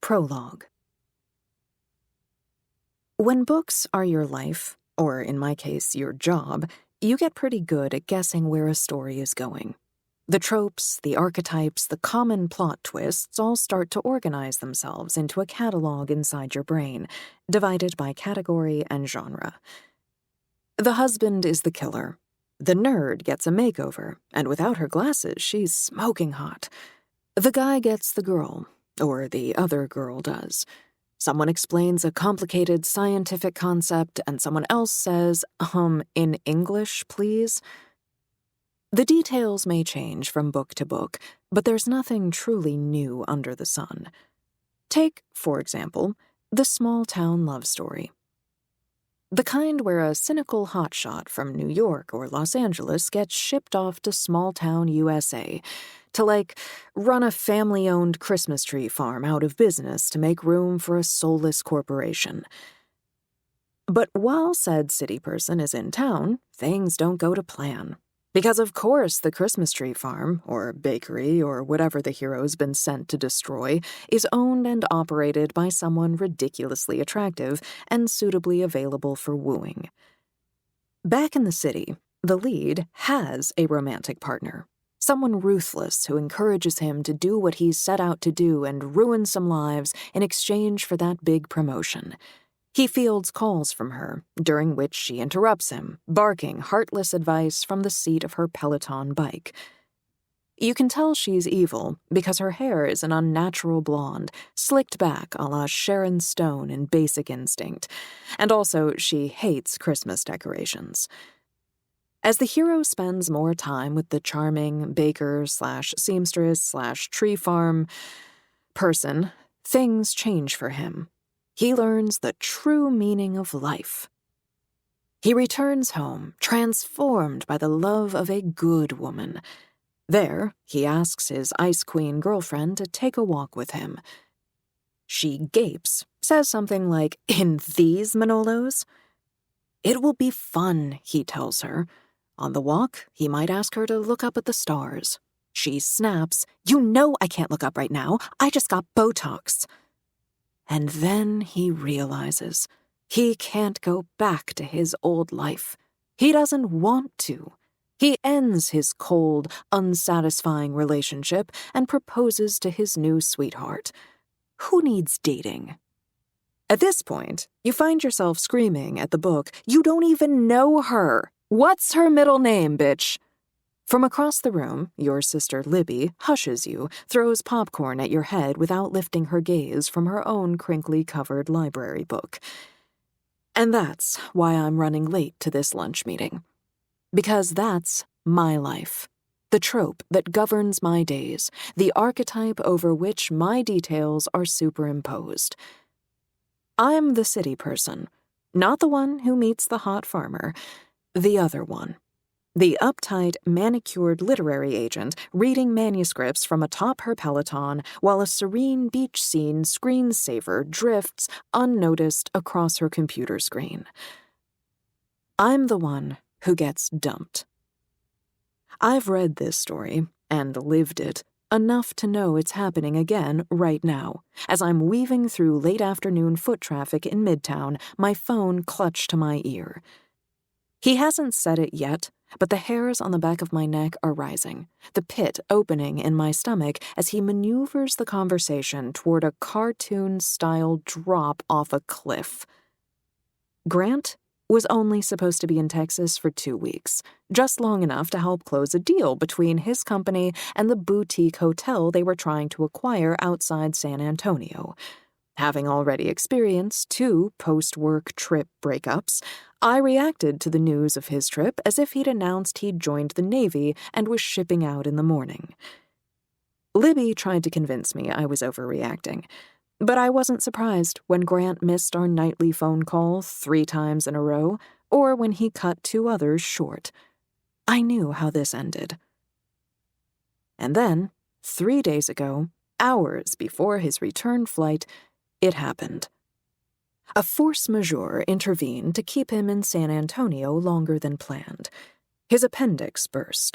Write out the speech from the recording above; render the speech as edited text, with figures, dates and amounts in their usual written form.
Prologue. When books are your life, or in my case, your job, you get pretty good at guessing where a story is going. The tropes, the archetypes, the common plot twists all start to organize themselves into a catalog inside your brain, divided by category and genre. The husband is the killer. The nerd gets a makeover, and without her glasses, she's smoking hot. The guy gets the girl, or the other girl does. Someone explains a complicated scientific concept, and someone else says, in English, please? The details may change from book to book, but there's nothing truly new under the sun. Take, for example, the small-town love story. The kind where a cynical hotshot from New York or Los Angeles gets shipped off to small-town USA to, run a family-owned Christmas tree farm out of business to make room for a soulless corporation. But while said city person is in town, things don't go to plan. Because of course the Christmas tree farm, or bakery, or whatever the hero's been sent to destroy, is owned and operated by someone ridiculously attractive and suitably available for wooing. Back in the city, the lead has a romantic partner. Someone ruthless who encourages him to do what he's set out to do and ruin some lives in exchange for that big promotion. He fields calls from her, during which she interrupts him, barking heartless advice from the seat of her Peloton bike. You can tell she's evil because her hair is an unnatural blonde, slicked back a la Sharon Stone in Basic Instinct, and also she hates Christmas decorations. As the hero spends more time with the charming baker/seamstress/tree farm person, things change for him. He learns the true meaning of life. He returns home, transformed by the love of a good woman. There, he asks his Ice Queen girlfriend to take a walk with him. She gapes, says something like, "In these Manolos?" It will be fun, he tells her. On the walk, he might ask her to look up at the stars. She snaps, "You know I can't look up right now. I just got Botox." And then he realizes he can't go back to his old life. He doesn't want to. He ends his cold, unsatisfying relationship and proposes to his new sweetheart. Who needs dating? At this point, you find yourself screaming at the book, "You don't even know her! What's her middle name, bitch?" From across the room, your sister Libby hushes you, throws popcorn at your head without lifting her gaze from her own crinkly-covered library book. And that's why I'm running late to this lunch meeting. Because that's my life. The trope that governs my days, the archetype over which my details are superimposed. I'm the city person, not the one who meets the hot farmer, the other one. The uptight, manicured literary agent reading manuscripts from atop her Peloton while a serene beach scene screensaver drifts unnoticed across her computer screen. I'm the one who gets dumped. I've read this story, and lived it, enough to know it's happening again right now, as I'm weaving through late-afternoon foot traffic in Midtown, my phone clutched to my ear. He hasn't said it yet, but the hairs on the back of my neck are rising, the pit opening in my stomach as he maneuvers the conversation toward a cartoon-style drop off a cliff. Grant was only supposed to be in Texas for 2 weeks, just long enough to help close a deal between his company and the boutique hotel they were trying to acquire outside San Antonio. Having already experienced 2 post-work trip breakups, I reacted to the news of his trip as if he'd announced he'd joined the Navy and was shipping out in the morning. Libby tried to convince me I was overreacting, but I wasn't surprised when Grant missed our nightly phone call 3 times in a row, or when he cut 2 others short. I knew how this ended. And then, 3 days ago, hours before his return flight, it happened. A force majeure intervened to keep him in San Antonio longer than planned. His appendix burst.